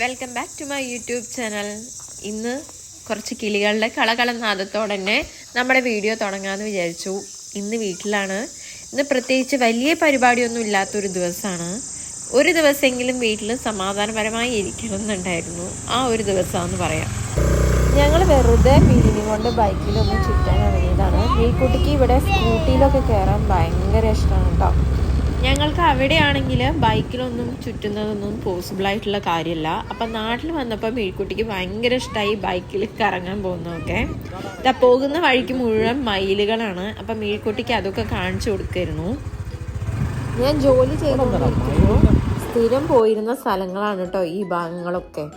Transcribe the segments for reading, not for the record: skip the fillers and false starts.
Welcome back to my YouTube channel. ഇന്ന് കുറച്ച് കിളികളുടെ കളകളനാദത്തോടെ തന്നെ നമ്മുടെ വീഡിയോ തുടങ്ങാമെന്ന് വിചാരിച്ചു. ഇന്ന് വീട്ടിലാണ്. ഇന്ന് പ്രത്യേകിച്ച് വലിയ പരിപാടിയൊന്നും ഇല്ലാത്തൊരു ദിവസമാണ്. ഒരു ദിവസമെങ്കിലും വീട്ടിൽ സമാധാനപരമായി ഇരിക്കണമെന്നുണ്ടായിരുന്നു. ആ ഒരു ദിവസമാണെന്ന് പറയാം. ഞങ്ങൾ വെറുതെ മീനിനെ കൊണ്ട് ബൈക്കിലൊന്ന് ചുറ്റാൻ ഇറങ്ങിയതാണ്. മീൻകുട്ടിക്ക് ഇവിടെ സ്കൂട്ടിയിലൊക്കെ കയറാൻ ഭയങ്കര ഇഷ്ടമാണ് കേട്ടോ. ഞങ്ങൾക്ക് അവിടെയാണെങ്കിൽ ബൈക്കിലൊന്നും ചുറ്റുന്നതൊന്നും പോസിബിളായിട്ടുള്ള കാര്യമല്ല. അപ്പം നാട്ടിൽ വന്നപ്പോൾ മീൻകുട്ടിക്ക് ഭയങ്കര ഇഷ്ടമായി ബൈക്കിൽ കറങ്ങാൻ പോകുന്നതൊക്കെ. പോകുന്ന വഴിക്ക് മുഴുവൻ മയിലുകളാണ്. അപ്പം മീൻകുട്ടിക്ക് അതൊക്കെ കാണിച്ചു കൊടുക്കായിരുന്നു. ഞാൻ ജോലി ചെയ്തുകൊണ്ടിരിക്കുന്നു. സ്ഥിരം പോയിരുന്ന സ്ഥലങ്ങളാണ് കേട്ടോ ഈ ഭാഗങ്ങളൊക്കെ.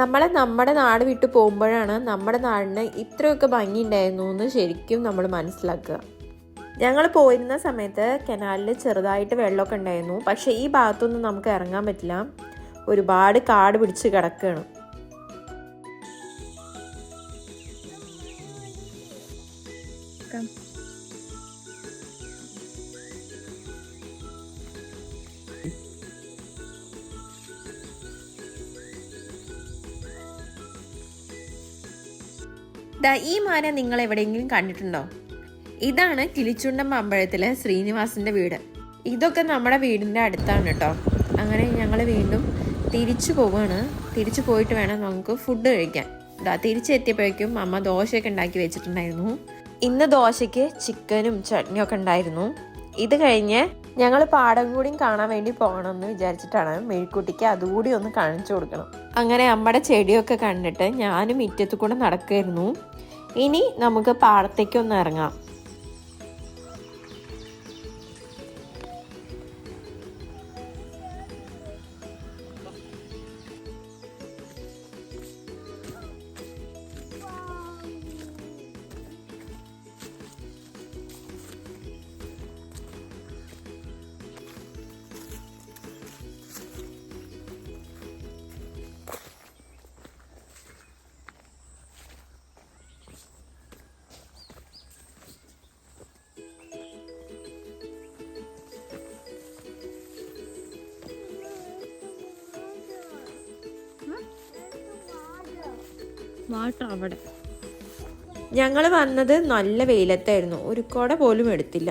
നമ്മുടെ നാട് വിട്ട് പോകുമ്പോഴാണ് നമ്മുടെ നാടിന് ഇത്രയൊക്കെ ഭംഗി ഉണ്ടായിരുന്നു എന്ന് ശരിക്കും നമ്മൾ മനസ്സിലാക്കുക. ഞങ്ങൾ പോയിരുന്ന സമയത്ത് കനാലിൽ ചെറുതായിട്ട് വെള്ളമൊക്കെ ഉണ്ടായിരുന്നു. പക്ഷേ ഈ ഭാഗത്തൊന്നും നമുക്ക് ഇറങ്ങാൻ പറ്റില്ല. ഒരുപാട് കാട് പിടിച്ച് കിടക്കുകയാണ്. ഈ മാന നിങ്ങൾ എവിടെയെങ്കിലും കണ്ടിട്ടുണ്ടോ? ഇതാണ് കിളിച്ചുണ്ടൻ അമ്പലത്തിലെ ശ്രീനിവാസിൻ്റെ വീട്. ഇതൊക്കെ നമ്മുടെ വീടിൻ്റെ അടുത്താണ് കേട്ടോ. അങ്ങനെ ഞങ്ങൾ വീണ്ടും തിരിച്ചു പോവുകയാണ്. തിരിച്ചു പോയിട്ട് വേണം നമുക്ക് ഫുഡ് കഴിക്കാൻ. തിരിച്ചെത്തിയപ്പോഴേക്കും അമ്മ ദോശയൊക്കെ ഉണ്ടാക്കി വെച്ചിട്ടുണ്ടായിരുന്നു. ഇന്ന് ദോശയ്ക്ക് ചിക്കനും ചട്നിയൊക്കെ ഉണ്ടായിരുന്നു. ഇത് കഴിഞ്ഞ് ഞങ്ങൾ പാടം കൂടിയും കാണാൻ വേണ്ടി പോകണമെന്ന് വിചാരിച്ചിട്ടാണ്. മെഴുക്കുട്ടിക്ക് അതുകൂടി ഒന്ന് കാണിച്ചു കൊടുക്കണം. അങ്ങനെ അമ്മയുടെ ചെടിയൊക്കെ കണ്ടിട്ട് ഞാനും മുറ്റത്ത് കൂടെ നടക്കുമായിരുന്നു. ഇനി നമുക്ക് പാടത്തേക്കൊന്ന് ഇറങ്ങാം. അവിടെ ഞങ്ങൾ വന്നത് നല്ല വെയിലത്തായിരുന്നു. ഒരു കുട പോലും എടുത്തില്ല.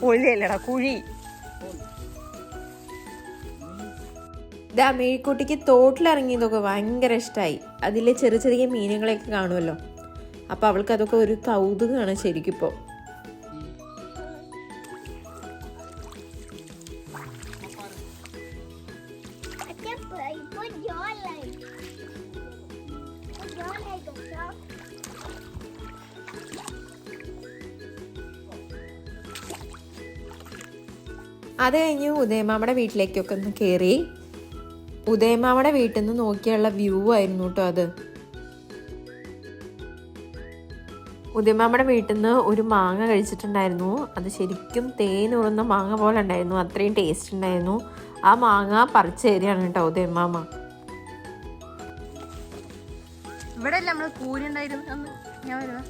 കുഴിയല്ലടാ, കുഴി. മേഴ്ക്കുട്ടിക്ക് തോട്ടിലിറങ്ങിയതൊക്കെ ഭയങ്കര ഇഷ്ടമായി. അതിലെ ചെറിയ ചെറിയ മീനുകളൊക്കെ കാണുമല്ലോ. അപ്പോൾ അവൾക്ക് അതൊക്കെ ഒരു കൗതുകമാണ് ശരിക്കും. ഇപ്പോൾ അത് കഴിഞ്ഞ് ഉദയമാമയുടെ വീട്ടിലേക്കൊക്കെ ഒന്ന് കയറി. ഉദയമാമയുടെ വീട്ടിൽ നിന്ന് നോക്കിയുള്ള വ്യൂ ആയിരുന്നു കേട്ടോ അത്. ഉദയമാമയുടെ വീട്ടിൽ നിന്ന് ഒരു മാങ്ങ കഴിച്ചിട്ടുണ്ടായിരുന്നു. അത് ശരിക്കും തേനുറുന്ന മാങ്ങ പോലെ ഉണ്ടായിരുന്നു. അത്രയും ടേസ്റ്റ് ഉണ്ടായിരുന്നു. ആ മാങ്ങ പറിച്ച് തരികയാണ് കേട്ടോ ഉദയമാമ. ഇവിടെ അല്ലേ നമ്മൾ കൂരി ഉണ്ടായിരുന്നു. ഞാൻ വരുവാ.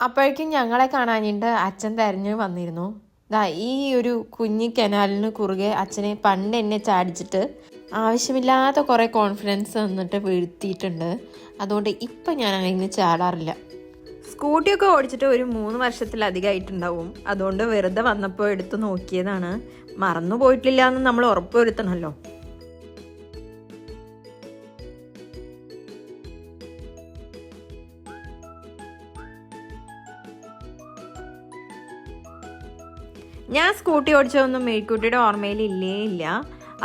അപ്പോഴേക്കും ഞങ്ങളെ കാണാനിട്ട് അച്ഛൻ തെരഞ്ഞു വന്നിരുന്നു. ഈ ഒരു കുഞ്ഞി കനാലിന് കുറുകെ അച്ഛനെ പണ്ട് എന്നെ ചാടിച്ചിട്ട് ആവശ്യമില്ലാത്ത കുറേ കോൺഫിഡൻസ് തന്നിട്ട് വീഴ്ത്തിയിട്ടുണ്ട്. അതുകൊണ്ട് ഇപ്പം ഞാൻ അതിന് ചാടാറില്ല. സ്കൂട്ടിയൊക്കെ ഓടിച്ചിട്ട് ഒരു 3 വർഷത്തിലധികമായിട്ടുണ്ടാവും. അതുകൊണ്ട് വെറുതെ വന്നപ്പോൾ എടുത്ത് നോക്കിയതാണ്. മറന്നു പോയിട്ടില്ല എന്ന് നമ്മൾ ഉറപ്പുവരുത്തണമല്ലോ. ഞാൻ സ്കൂട്ടി ഓടിച്ചതൊന്നും മേഴ്ക്കുട്ടിയുടെ ഓർമ്മയിൽ ഇല്ല.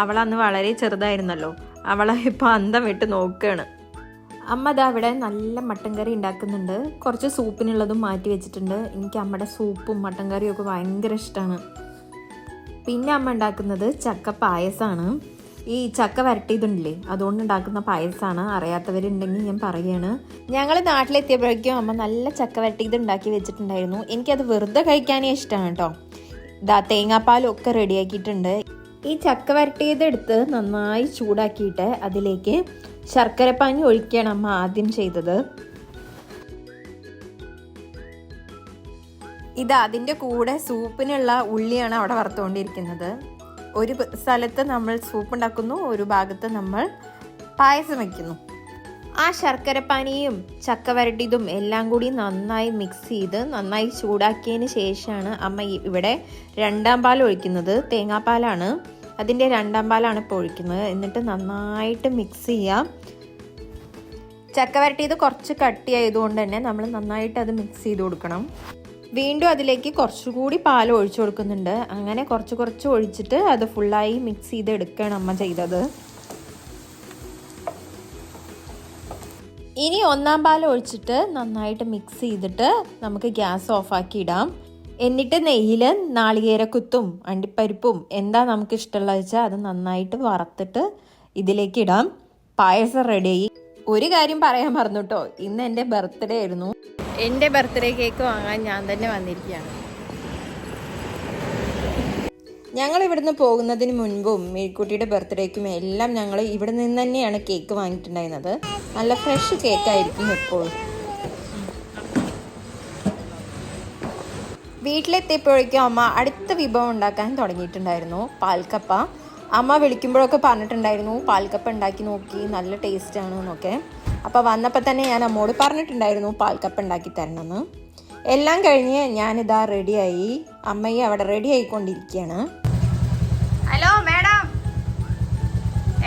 അവളന്ന് വളരെ ചെറുതായിരുന്നല്ലോ. അവളെ ഇപ്പോൾ അന്തം വിട്ട് നോക്കുകയാണ്. അമ്മ ദാ ഇവിടെ നല്ല മട്ടൻ കറി ഉണ്ടാക്കുന്നുണ്ട്. കുറച്ച് സൂപ്പിനുള്ളതും മാറ്റി വെച്ചിട്ടുണ്ട്. എനിക്ക് അമ്മയുടെ സൂപ്പും മട്ടൻ കറിയും ഒക്കെ ഭയങ്കര ഇഷ്ടമാണ്. പിന്നെ അമ്മ ഉണ്ടാക്കുന്നത് ചക്ക പായസമാണ്. ഈ ചക്ക വരട്ടിയതുണ്ടല്ലേ, അതുകൊണ്ട് ഉണ്ടാക്കുന്ന പായസമാണ്. അറിയാത്തവരുണ്ടെങ്കിൽ ഞാൻ പറയുകയാണ്. ഞങ്ങൾ നാട്ടിലെത്തിയപ്പോഴേക്കും അമ്മ നല്ല ചക്ക വരട്ടിയത് ഉണ്ടാക്കി വെച്ചിട്ടുണ്ടായിരുന്നു. എനിക്കത് വെറുതെ കഴിക്കാനേ ഇഷ്ടമാണ് കേട്ടോ. ഇതാ തേങ്ങാപ്പാലും ഒക്കെ റെഡിയാക്കിയിട്ടുണ്ട്. ഈ ചക്ക വരട്ടിയതെടുത്ത് നന്നായി ചൂടാക്കിയിട്ട് അതിലേക്ക് ശർക്കരപ്പാനി ഒഴിക്കുകയാണ് അമ്മ ആദ്യം ചെയ്തത്. ഇത് അതിൻ്റെ കൂടെ സൂപ്പിനുള്ള ഉള്ളിയാണ് അവിടെ വറുത്തുകൊണ്ടിരിക്കുന്നത്. ഒരു സ്ഥലത്ത് നമ്മൾ സൂപ്പ് ഉണ്ടാക്കുന്നു, ഒരു ഭാഗത്ത് നമ്മൾ പായസം വയ്ക്കുന്നു. ആ ശർക്കരപ്പാനിയും ചക്ക വരട്ടിയതും എല്ലാം കൂടി നന്നായി മിക്സ് ചെയ്ത് നന്നായി ചൂടാക്കിയതിന് ശേഷമാണ് അമ്മ ഇവിടെ രണ്ടാം പാൽ ഒഴിക്കുന്നത്. തേങ്ങാപ്പാലാണ്, അതിൻ്റെ രണ്ടാം പാലാണ് ഇപ്പോൾ ഒഴിക്കുന്നത്. എന്നിട്ട് നന്നായിട്ട് മിക്സ് ചെയ്യാം. ചക്ക വരട്ടിയത് കുറച്ച് കട്ടിയായതുകൊണ്ട് തന്നെ നമ്മൾ നന്നായിട്ട് അത് മിക്സ് ചെയ്ത് കൊടുക്കണം. വീണ്ടും അതിലേക്ക് കുറച്ചുകൂടി പാൽ ഒഴിച്ചു കൊടുക്കുന്നുണ്ട്. അങ്ങനെ കുറച്ച് കുറച്ച് ഒഴിച്ചിട്ട് അത് ഫുള്ളായി മിക്സ് ചെയ്ത് എടുക്കുകയാണ് അമ്മ ചെയ്തത്. ഇനി ഒന്നാം പാൽ ഒഴിച്ചിട്ട് നന്നായിട്ട് മിക്സ് ചെയ്തിട്ട് നമുക്ക് ഗ്യാസ് ഓഫാക്കി ഇടാം. എന്നിട്ട് നെയ്യിൽ നാളികേരക്കുത്തും അണ്ടിപ്പരിപ്പും എന്താ നമുക്ക് ഇഷ്ടമുള്ളത് വെച്ചാൽ അത് നന്നായിട്ട് വറുത്തിട്ട് ഇതിലേക്ക് ഇടാം. പായസം റെഡിയായി. ഒരു കാര്യം പറയാൻ മറന്നു കേട്ടോ, ഇന്ന് എൻ്റെ ബർത്ത്ഡേ ആയിരുന്നു. എൻ്റെ ബർത്ത്ഡേ കേക്ക് വാങ്ങാൻ ഞാൻ തന്നെ വന്നിരിക്കുകയാണ്. ഞങ്ങൾ ഇവിടുന്ന് പോകുന്നതിന് മുൻപും മേഴ്ക്കുട്ടിയുടെ ബർത്ത്ഡേക്കും എല്ലാം ഞങ്ങൾ ഇവിടെ നിന്ന് തന്നെയാണ് കേക്ക് വാങ്ങിയിട്ടുണ്ടായിരുന്നത്. നല്ല ഫ്രഷ് കേക്കായിരിക്കും എപ്പോഴും. വീട്ടിലെത്തിയപ്പോഴേക്കും അമ്മ അടുത്ത വിഭവം ഉണ്ടാക്കാൻ തുടങ്ങിയിട്ടുണ്ടായിരുന്നു, പാൽക്കപ്പ. അമ്മ വിളിക്കുമ്പോഴൊക്കെ പറഞ്ഞിട്ടുണ്ടായിരുന്നു പാൽക്കപ്പ ഉണ്ടാക്കി നോക്കി നല്ല ടേസ്റ്റാണ് എന്നൊക്കെ. അപ്പോൾ വന്നപ്പോൾ തന്നെ ഞാൻ അമ്മോട് പറഞ്ഞിട്ടുണ്ടായിരുന്നു പാൽക്കപ്പ ഉണ്ടാക്കി തരണമെന്ന്. എല്ലാം കഴിഞ്ഞ് ഞാനിതാ റെഡിയായി. അമ്മയും അവിടെ റെഡി ആയിക്കൊണ്ടിരിക്കുകയാണ്. ഹലോ മാഡം,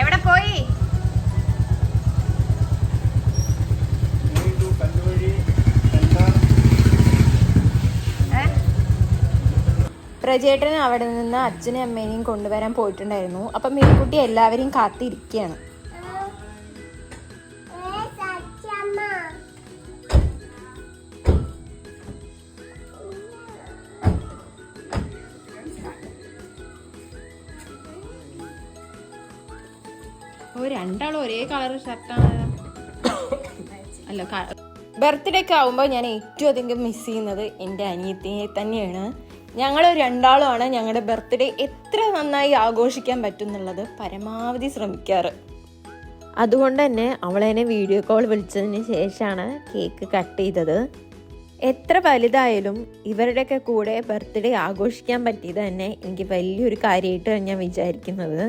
എവിടെ പോയി? പ്രജേട്ടന് അവിടെ നിന്ന് അച്ഛനും അമ്മേനെയും കൊണ്ടുവരാൻ പോയിട്ടുണ്ടായിരുന്നു. അപ്പം മേൽക്കുട്ടി എല്ലാവരെയും കാത്തിരിക്കുകയാണ്. രണ്ടാളും ഒരേ കളർ ഷർട്ടാണ്. അല്ല, ബർത്ത്ഡേ ഒക്കെ ആവുമ്പോൾ ഞാൻ ഏറ്റവും അധികം മിസ് ചെയ്യുന്നത് എൻ്റെ അനിയത്തിയെ തന്നെയാണ്. ഞങ്ങൾ രണ്ടാളുമാണ് ഞങ്ങളുടെ ബർത്ത്ഡേ എത്ര നന്നായി ആഘോഷിക്കാൻ പറ്റും എന്നുള്ളത് പരമാവധി ശ്രമിക്കാറ്. അതുകൊണ്ട് തന്നെ അവളെന്നെ വീഡിയോ കോൾ വിളിച്ചതിന് ശേഷമാണ് കേക്ക് കട്ട് ചെയ്തത്. എത്ര വലുതായാലും ഇവരുടെയൊക്കെ കൂടെ ബർത്ത്ഡേ ആഘോഷിക്കാൻ പറ്റിയത് തന്നെ എനിക്ക് വലിയൊരു കാര്യമായിട്ട് ഞാൻ വിചാരിക്കുന്നത്.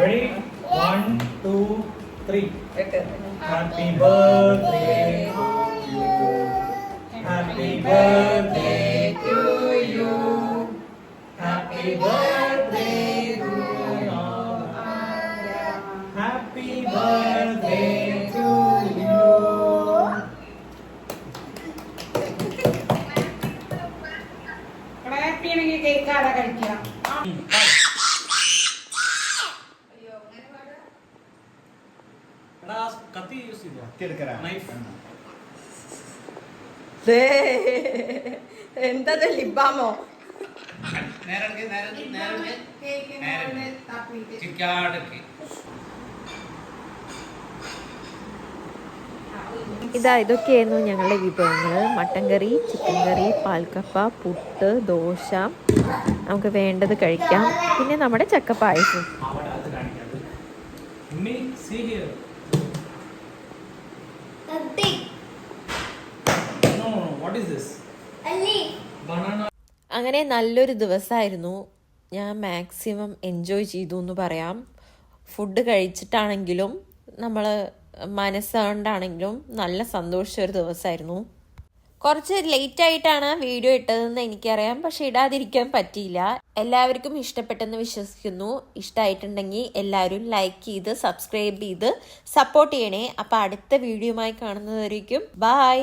Ready? 1, 2, 3. Happy birthday to you. Happy birthday to you. Happy birthday to you. Happy birthday to you. Happy birthday cake ആരാ കഴിക്കുക? കത്തി യൂസ് ചെയ്തോ? നൈഫ്. എന്താ ലിബാമോ? ഇതൊക്കെയായിരുന്നു ഞങ്ങളുടെ വിഭവങ്ങൾ. മട്ടൻ കറി, ചിക്കൻ കറി, പാൽക്കപ്പ, പുട്ട്, ദോശ, നമുക്ക് വേണ്ടത് കഴിക്കാം. പിന്നെ നമ്മുടെ ചക്ക പായസം. അങ്ങനെ നല്ലൊരു ദിവസമായിരുന്നു. ഞാൻ മാക്സിമം എൻജോയ് ചെയ്തു എന്ന് പറയാം. ഫുഡ് കഴിച്ചിട്ടാണെങ്കിലും നമ്മൾ മനസ്സുകൊണ്ടാണെങ്കിലും നല്ല സന്തോഷിച്ച ഒരു ദിവസമായിരുന്നു. കുറച്ച് ലേറ്റ് ആയിട്ടാണ് വീഡിയോ ഇട്ടതെന്ന് എനിക്കറിയാം, പക്ഷെ ഇടാതിരിക്കാൻ പറ്റിയില്ല. എല്ലാവർക്കും ഇഷ്ടപ്പെട്ടെന്ന് വിശ്വസിക്കുന്നു. ഇഷ്ടമായിട്ടുണ്ടെങ്കിൽ എല്ലാവരും ലൈക്ക് ചെയ്ത് സബ്സ്ക്രൈബ് ചെയ്ത് സപ്പോർട്ട് ചെയ്യണേ. അപ്പോൾ അടുത്ത വീഡിയോയുമായി കാണുന്നതായിരിക്കും. ബൈ.